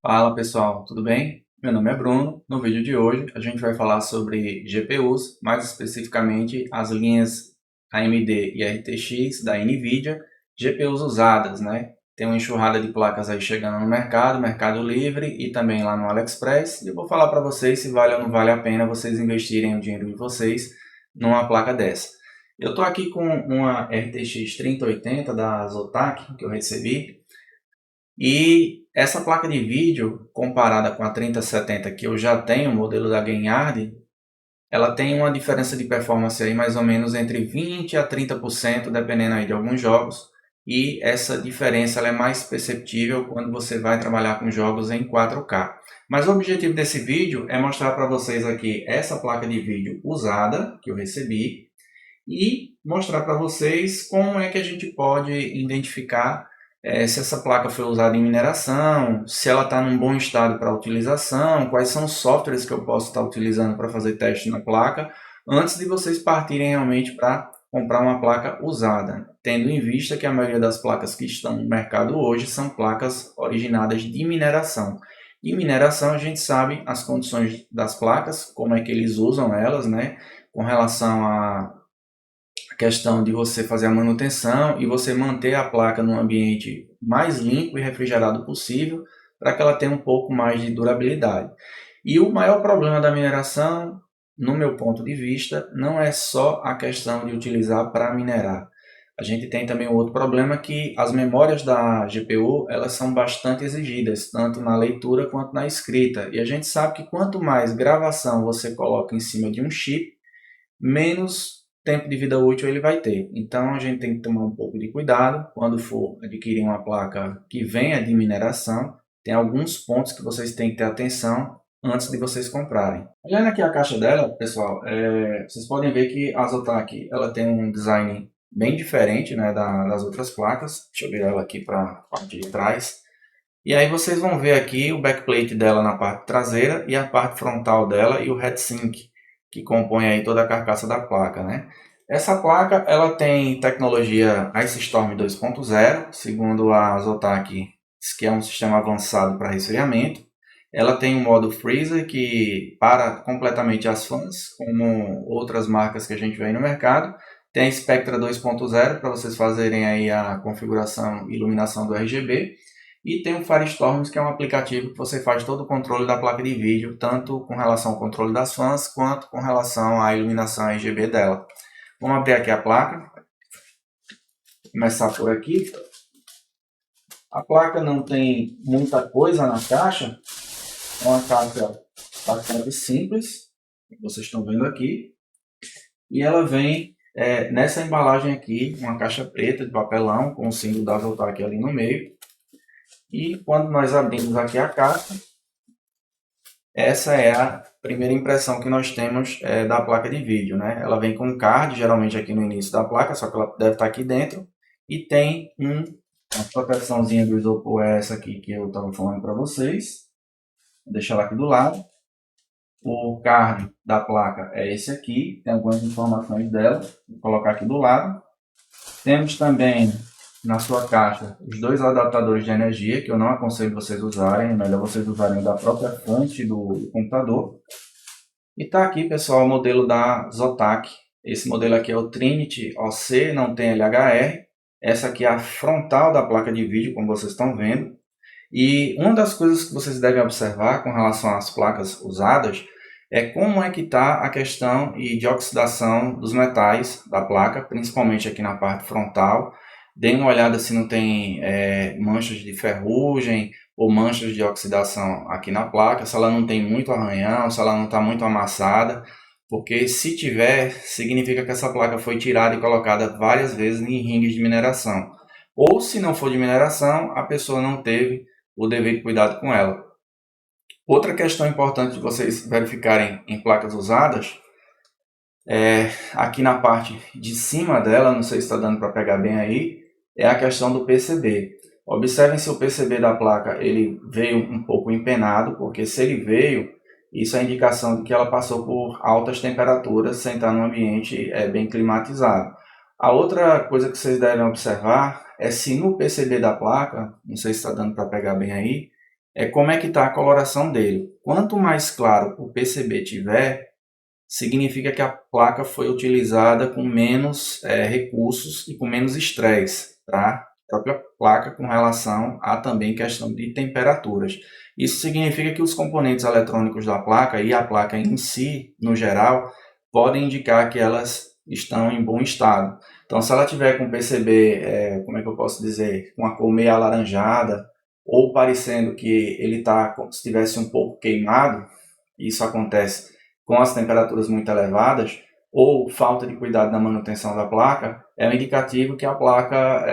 Fala pessoal, tudo bem? Meu nome é Bruno. No vídeo de hoje a gente vai falar sobre GPUs, mais especificamente as linhas AMD e RTX da NVIDIA, GPUs usadas, né? Tem uma enxurrada de placas aí chegando no mercado, Mercado Livre e também lá no AliExpress. E eu vou falar para vocês se vale ou não vale a pena vocês investirem o dinheiro de vocês numa placa dessa. Eu estou aqui com uma RTX 3080 da Zotac que eu recebi. E essa placa de vídeo, comparada com a 3070 que eu já tenho, o modelo da Gainhard, ela tem uma diferença de performance aí mais ou menos entre 20 a 30%, dependendo aí de alguns jogos. E essa diferença ela é mais perceptível quando você vai trabalhar com jogos em 4K. Mas o objetivo desse vídeo é mostrar para vocês aqui essa placa de vídeo usada que eu recebi e mostrar para vocês como é que a gente pode identificar se essa placa foi usada em mineração, se ela está num bom estado para utilização, quais são os softwares que eu posso estar utilizando para fazer teste na placa, antes de vocês partirem realmente para comprar uma placa usada, tendo em vista que a maioria das placas que estão no mercado hoje são placas originadas de mineração. E mineração a gente sabe as condições das placas, como é que eles usam elas, né, com relação a questão de você fazer a manutenção e você manter a placa num ambiente mais limpo e refrigerado possível para que ela tenha um pouco mais de durabilidade. E o maior problema da mineração, no meu ponto de vista, não é só a questão de utilizar para minerar. A gente tem também um outro problema que as memórias da GPU elas são bastante exigidas, tanto na leitura quanto na escrita. E a gente sabe que quanto mais gravação você coloca em cima de um chip, menos tempo de vida útil ele vai ter. Então a gente tem que tomar um pouco de cuidado quando for adquirir uma placa que venha de mineração. Tem alguns pontos que vocês têm que ter atenção antes de vocês comprarem. Olhando aqui a caixa dela, pessoal, vocês podem ver que a Zotac ela tem um design bem diferente, né, das outras placas. Deixa eu virar ela aqui para a parte de trás. E aí vocês vão ver aqui o backplate dela na parte traseira e a parte frontal dela e o heatsink, que compõe aí toda a carcaça da placa, né? Essa placa ela tem tecnologia Ice Storm 2.0, segundo a Zotac, diz que é um sistema avançado para resfriamento. Ela tem um modo freezer que para completamente as fãs, como outras marcas que a gente vê aí no mercado. Tem a Spectra 2.0 para vocês fazerem aí a configuração e iluminação do RGB. E tem o Firestorms, que é um aplicativo que você faz todo o controle da placa de vídeo, tanto com relação ao controle das fãs, quanto com relação à iluminação RGB dela. Vamos abrir aqui a placa. Começar por aqui. A placa não tem muita coisa na caixa. É uma caixa bastante simples, como vocês estão vendo aqui. E ela vem nessa embalagem aqui, uma caixa preta de papelão, com o símbolo da Zotac ali no meio. E quando nós abrimos aqui a caixa, essa é a primeira impressão que nós temos da placa de vídeo, né? Ela vem com um card, geralmente aqui no início da placa, só que ela deve estar aqui dentro. E tem uma proteçãozinha do isopor, é essa aqui que eu estava falando para vocês. Vou deixar ela aqui do lado. O card da placa é esse aqui, tem algumas informações dela. Vou colocar aqui do lado. Temos também na sua caixa os dois adaptadores de energia, que eu não aconselho vocês usarem, é melhor vocês usarem da própria fonte do computador. E está aqui, pessoal, o modelo da Zotac. Esse modelo aqui é o Trinity OC, não tem LHR. Essa aqui é a frontal da placa de vídeo, como vocês estão vendo. E uma das coisas que vocês devem observar com relação às placas usadas é como é que está a questão de oxidação dos metais da placa, principalmente aqui na parte frontal. Deem uma olhada se não tem manchas de ferrugem ou manchas de oxidação aqui na placa, se ela não tem muito arranhão, se ela não está muito amassada, porque se tiver, significa que essa placa foi tirada e colocada várias vezes em ringues de mineração. Ou se não for de mineração, a pessoa não teve o devido cuidado com ela. Outra questão importante de vocês verificarem em placas usadas aqui na parte de cima dela, não sei se está dando para pegar bem aí, é a questão do PCB. Observem se o PCB da placa ele veio um pouco empenado, porque se ele veio, isso é indicação de que ela passou por altas temperaturas sem estar num ambiente bem climatizado. A outra coisa que vocês devem observar é se no PCB da placa, não sei se está dando para pegar bem aí, é como é que está a coloração dele. Quanto mais claro o PCB tiver, significa que a placa foi utilizada com menos recursos e com menos estresse para a própria placa com relação a também questão de temperaturas. Isso significa que os componentes eletrônicos da placa e a placa em si, no geral, podem indicar que elas estão em bom estado. Então, se ela tiver com PCB, como é que eu posso dizer, com a cor meio alaranjada, ou parecendo que ele está como se estivesse um pouco queimado, isso acontece com as temperaturas muito elevadas, ou falta de cuidado na manutenção da placa, é um indicativo que a placa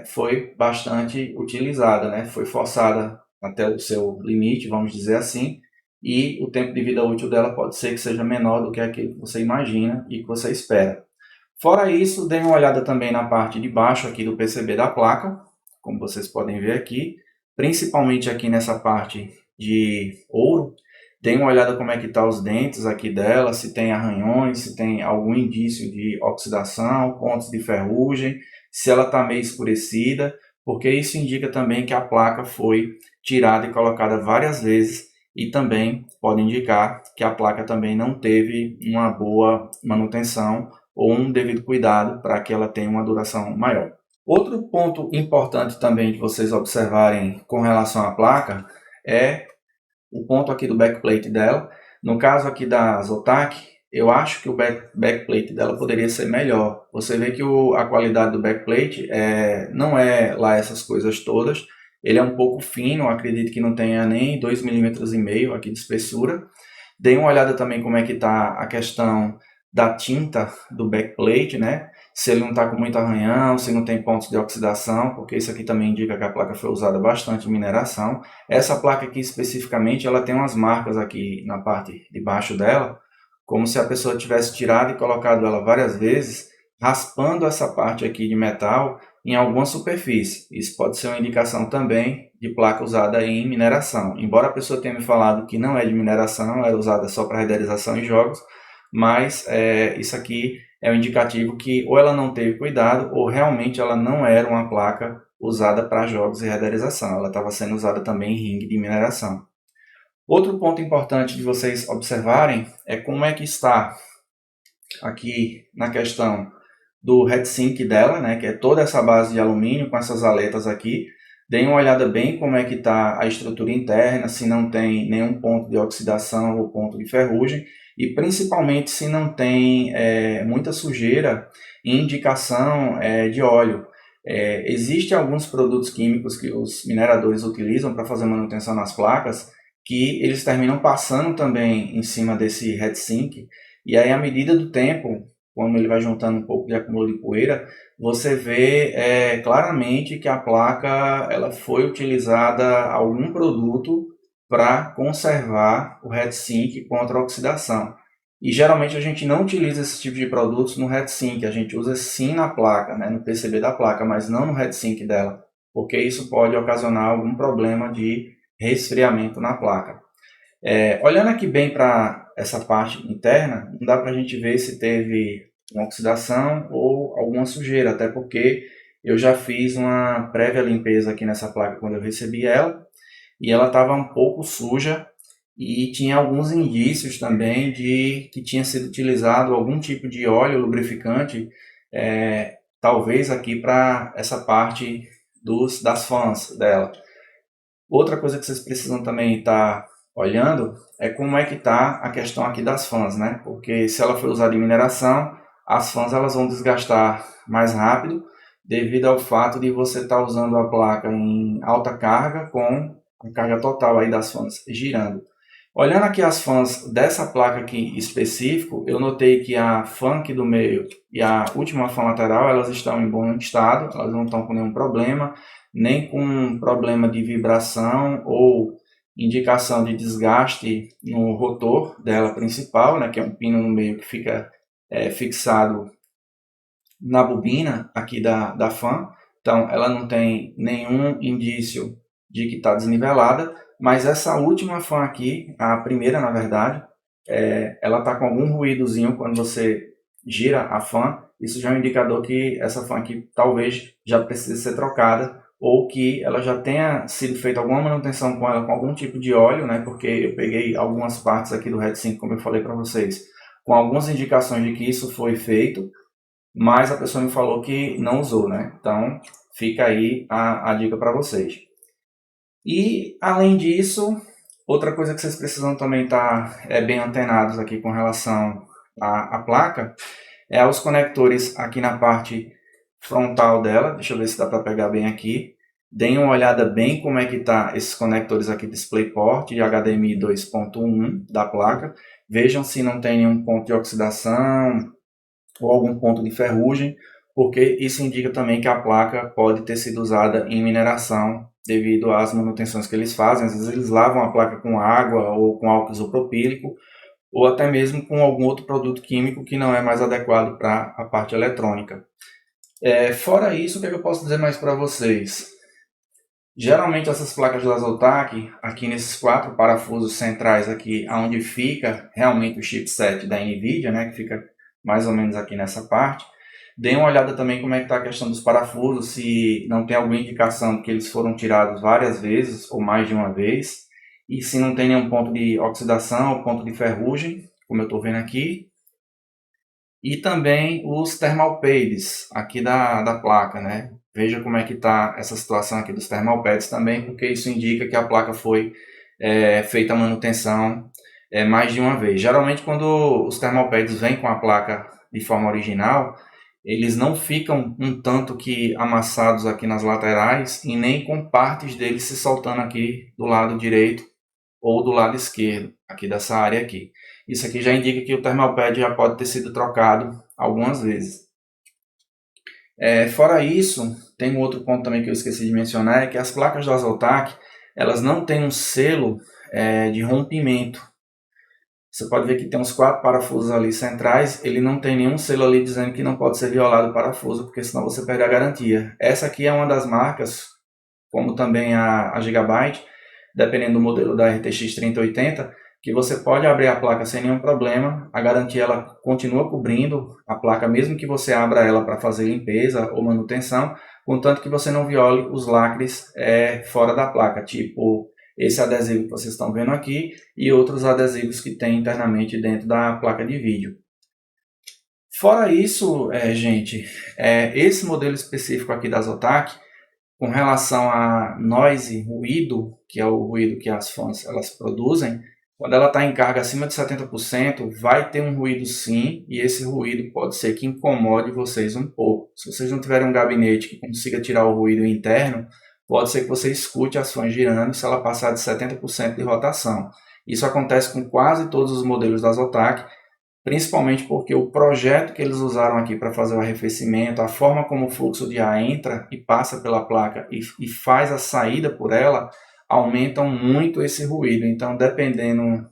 foi bastante utilizada, né? Foi forçada até o seu limite, vamos dizer assim, e o tempo de vida útil dela pode ser que seja menor do que aquele que você imagina e que você espera. Fora isso, dê uma olhada também na parte de baixo aqui do PCB da placa, como vocês podem ver aqui, principalmente aqui nessa parte de ouro. Dê uma olhada como é que está os dentes aqui dela, se tem arranhões, se tem algum indício de oxidação, pontos de ferrugem, se ela está meio escurecida, porque isso indica também que a placa foi tirada e colocada várias vezes e também pode indicar que a placa também não teve uma boa manutenção ou um devido cuidado para que ela tenha uma duração maior. Outro ponto importante também de vocês observarem com relação à placa é o ponto aqui do backplate dela. No caso aqui da Zotac, eu acho que o backplate dela poderia ser melhor. Você vê que a qualidade do backplate não é lá essas coisas todas. Ele é um pouco fino, acredito que não tenha nem 2,5 mm aqui de espessura. Dei uma olhada também como é que está a questão da tinta do backplate, né? Se ele não está com muito arranhão, se não tem pontos de oxidação, porque isso aqui também indica que a placa foi usada bastante em mineração. Essa placa aqui especificamente, ela tem umas marcas aqui na parte de baixo dela, como se a pessoa tivesse tirado e colocado ela várias vezes, raspando essa parte aqui de metal em alguma superfície. Isso pode ser uma indicação também de placa usada em mineração. Embora a pessoa tenha me falado que não é de mineração, é usada só para renderização em jogos, mas isso aqui é um indicativo que ou ela não teve cuidado ou realmente ela não era uma placa usada para jogos e renderização. Ela estava sendo usada também em ringue de mineração. Outro ponto importante de vocês observarem é como é que está aqui na questão do heatsink dela, né, que é toda essa base de alumínio com essas aletas aqui. Deem uma olhada bem como é que está a estrutura interna, se não tem nenhum ponto de oxidação ou ponto de ferrugem, e principalmente se não tem muita sujeira e indicação de óleo. Existem alguns produtos químicos que os mineradores utilizam para fazer manutenção nas placas, que eles terminam passando também em cima desse heatsink, e aí à medida do tempo, quando ele vai juntando um pouco de acúmulo de poeira, você vê claramente que a placa ela foi utilizada algum produto para conservar o heatsink contra a oxidação. E geralmente a gente não utiliza esse tipo de produtos no heatsink, a gente usa sim na placa, né, no PCB da placa, mas não no heatsink dela, porque isso pode ocasionar algum problema de resfriamento na placa. Olhando aqui bem para essa parte interna, não dá para a gente ver se teve uma oxidação ou alguma sujeira, até porque eu já fiz uma prévia limpeza aqui nessa placa quando eu recebi ela, e ela estava um pouco suja e tinha alguns indícios também de que tinha sido utilizado algum tipo de óleo lubrificante, talvez aqui para essa parte das fãs dela. Outra coisa que vocês precisam também estar olhando é como é que está a questão aqui das fãs, né? Porque se ela for usada em mineração, as fãs elas vão desgastar mais rápido devido ao fato de você estar usando a placa em alta carga com a carga total aí das fãs girando. Olhando aqui as fãs dessa placa aqui específico, eu notei que a fã aqui do meio e a última fã lateral, elas estão em bom estado, elas não estão com nenhum problema, nem com problema de vibração ou indicação de desgaste no rotor dela principal, né, que é um pino no meio que fica fixado na bobina aqui da fã. Então, ela não tem nenhum indício de que está desnivelada, mas essa última fã aqui, a primeira na verdade, ela está com algum ruídozinho quando você gira a fã. Isso já é um indicador que essa fã aqui talvez já precise ser trocada, ou que ela já tenha sido feita alguma manutenção com ela com algum tipo de óleo, né? Porque eu peguei algumas partes aqui do Red 5, como eu falei para vocês, com algumas indicações de que isso foi feito, mas a pessoa me falou que não usou, né? Então fica aí a dica para vocês. E além disso, outra coisa que vocês precisam também estar bem antenados aqui com relação à placa é os conectores aqui na parte frontal dela. Deixa eu ver se dá para pegar bem aqui. Deem uma olhada bem como é que tá esses conectores aqui DisplayPort e HDMI 2.1 da placa. Vejam se não tem nenhum ponto de oxidação ou algum ponto de ferrugem, porque isso indica também que a placa pode ter sido usada em mineração devido às manutenções que eles fazem. Às vezes eles lavam a placa com água ou com álcool isopropílico, ou até mesmo com algum outro produto químico que não é mais adequado para a parte eletrônica. Fora isso, o que eu posso dizer mais para vocês? Geralmente essas placas da Zotac, aqui nesses 4 parafusos centrais aqui, onde fica realmente o chipset da NVIDIA, né, que fica mais ou menos aqui nessa parte, deem uma olhada também como é que está a questão dos parafusos, se não tem alguma indicação que eles foram tirados várias vezes ou mais de uma vez, e se não tem nenhum ponto de oxidação ou ponto de ferrugem, como eu estou vendo aqui, e também os thermal pads aqui da placa, né? Veja como é que está essa situação aqui dos thermal pads também, porque isso indica que a placa foi feita a manutenção mais de uma vez. Geralmente quando os thermal pads vêm com a placa de forma original, eles não ficam um tanto que amassados aqui nas laterais e nem com partes deles se soltando aqui do lado direito ou do lado esquerdo, aqui dessa área aqui. Isso aqui já indica que o thermal pad já pode ter sido trocado algumas vezes. Fora isso, tem um outro ponto também que eu esqueci de mencionar, é que as placas da Zotac, elas não têm um selo de rompimento. Você pode ver que tem uns 4 parafusos ali centrais, ele não tem nenhum selo ali dizendo que não pode ser violado o parafuso, porque senão você perde a garantia. Essa aqui é uma das marcas, como também a Gigabyte, dependendo do modelo da RTX 3080, que você pode abrir a placa sem nenhum problema, a garantia ela continua cobrindo a placa, mesmo que você abra ela para fazer limpeza ou manutenção, contanto que você não viole os lacres fora da placa, tipo esse adesivo que vocês estão vendo aqui e outros adesivos que tem internamente dentro da placa de vídeo. Fora isso, gente, esse modelo específico aqui da Zotac, com relação a noise, ruído, que é o ruído que as fontes elas produzem, quando ela está em carga acima de 70%, vai ter um ruído sim, e esse ruído pode ser que incomode vocês um pouco. Se vocês não tiverem um gabinete que consiga tirar o ruído interno, pode ser que você escute as fãs girando se ela passar de 70% de rotação. Isso acontece com quase todos os modelos da Zotac, principalmente porque o projeto que eles usaram aqui para fazer o arrefecimento, a forma como o fluxo de ar entra e passa pela placa e faz a saída por ela, aumentam muito esse ruído. Então, dependendo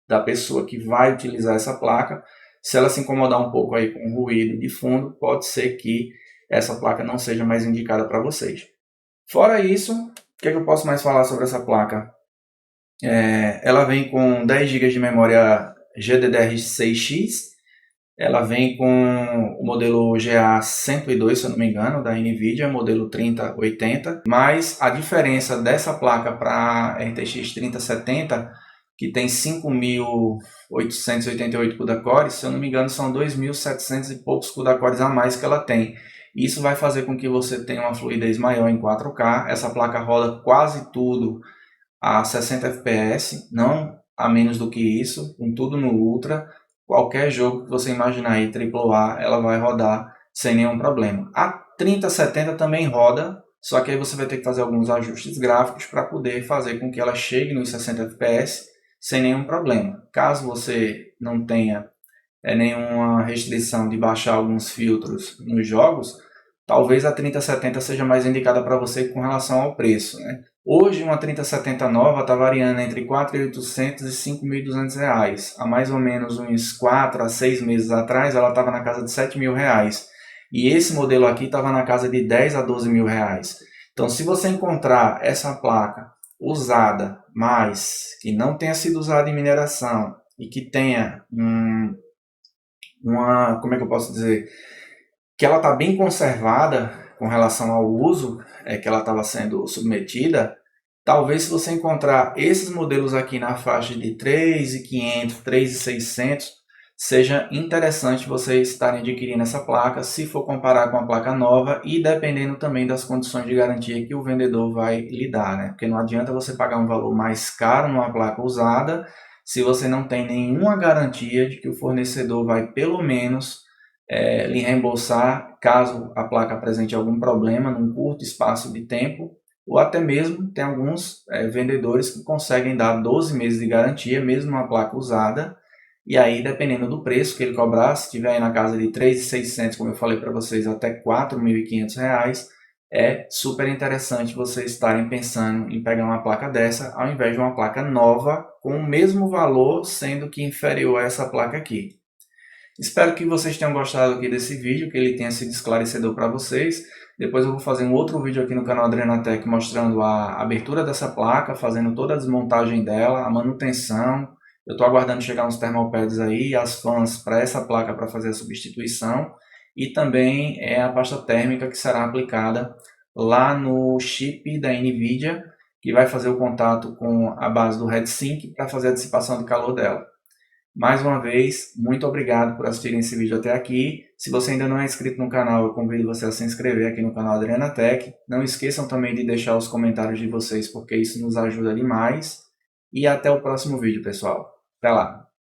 da pessoa que vai utilizar essa placa, se ela se incomodar um pouco aí com o ruído de fundo, pode ser que essa placa não seja mais indicada para vocês. Fora isso, o que eu posso mais falar sobre essa placa? Ela vem com 10 GB de memória GDDR6X, ela vem com o modelo GA102, se eu não me engano, da NVIDIA, modelo 3080, mas a diferença dessa placa para a RTX 3070, que tem 5.888 CUDA-cores, se eu não me engano, são 2.700 e poucos CUDA-cores a mais que ela tem. Isso vai fazer com que você tenha uma fluidez maior em 4K, essa placa roda quase tudo a 60 FPS, não a menos do que isso, com tudo no Ultra. Qualquer jogo que você imaginar aí, AAA, ela vai rodar sem nenhum problema. A 3070 também roda, só que aí você vai ter que fazer alguns ajustes gráficos para poder fazer com que ela chegue nos 60 FPS sem nenhum problema. Caso você não tenha nenhuma restrição de baixar alguns filtros nos jogos, talvez a 3070 seja mais indicada para você com relação ao preço, né? Hoje uma 3070 nova está variando entre R$ 4.800 e R$ 5.200. Há mais ou menos uns 4 a 6 meses atrás ela estava na casa de R$ 7.000. E esse modelo aqui estava na casa de 10 a 12 mil reais. Então se você encontrar essa placa usada, mas que não tenha sido usada em mineração e que tenha como é que eu posso dizer? Que ela está bem conservada, com relação ao uso que ela estava sendo submetida, talvez se você encontrar esses modelos aqui na faixa de 3.500, 3.600, seja interessante vocês estarem adquirindo essa placa, se for comparar com a placa nova e dependendo também das condições de garantia que o vendedor vai lhe dar, né? Porque não adianta você pagar um valor mais caro numa placa usada se você não tem nenhuma garantia de que o fornecedor vai pelo menos lhe reembolsar caso a placa apresente algum problema num curto espaço de tempo, ou até mesmo tem alguns vendedores que conseguem dar 12 meses de garantia, mesmo numa placa usada, e aí dependendo do preço que ele cobrar, se estiver aí na casa de 3.600, como eu falei para vocês, até R$ 4.500, é super interessante vocês estarem pensando em pegar uma placa dessa, ao invés de uma placa nova, com o mesmo valor, sendo que inferior a essa placa aqui. Espero que vocês tenham gostado aqui desse vídeo, que ele tenha sido esclarecedor para vocês. Depois eu vou fazer um outro vídeo aqui no canal Adrenatec mostrando a abertura dessa placa, fazendo toda a desmontagem dela, a manutenção. Eu estou aguardando chegar uns thermopads aí, as fãs para essa placa para fazer a substituição. E também a pasta térmica que será aplicada lá no chip da NVIDIA, que vai fazer o contato com a base do heatsink para fazer a dissipação de calor dela. Mais uma vez, muito obrigado por assistirem esse vídeo até aqui. Se você ainda não é inscrito no canal, eu convido você a se inscrever aqui no canal Adrenatec. Não esqueçam também de deixar os comentários de vocês, porque isso nos ajuda demais. E até o próximo vídeo, pessoal. Até lá!